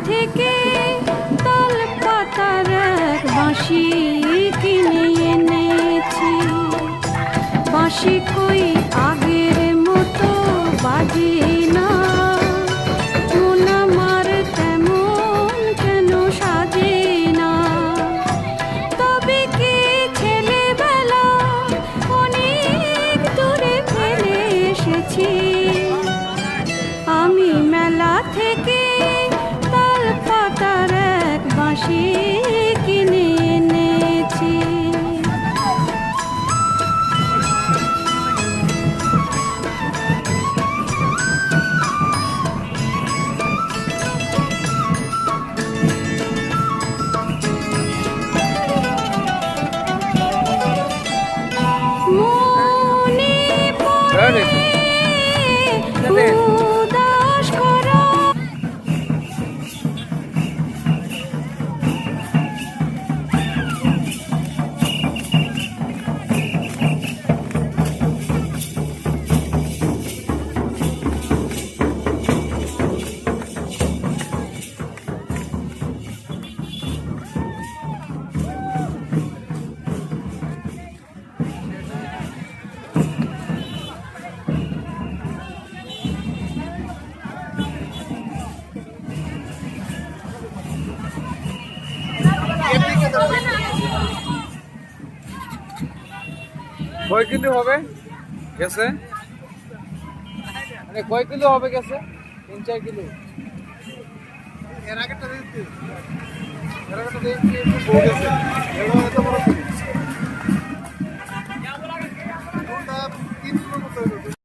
থেকে তাল পাতার এক বাঁশি কিনে এনেছি। বাঁশি কই আগের মতো বাজে না, মন আমার তেমন কেন সাজে না। তবে কি ছেলেবেলা অনেক দূরে ফেলে এসেছি। আমি মেলা থেকে তাল পাতার এক বাঁশি কিনে এনেছি। মনে পড়ে উদাস করা কয় কিলো হবে গেছে? মানে কয় কিলো হবে গেছে? 3-4 কিলো। এর আগেটা দেখছি, এর আগেটা দেখছি বউ গেছে।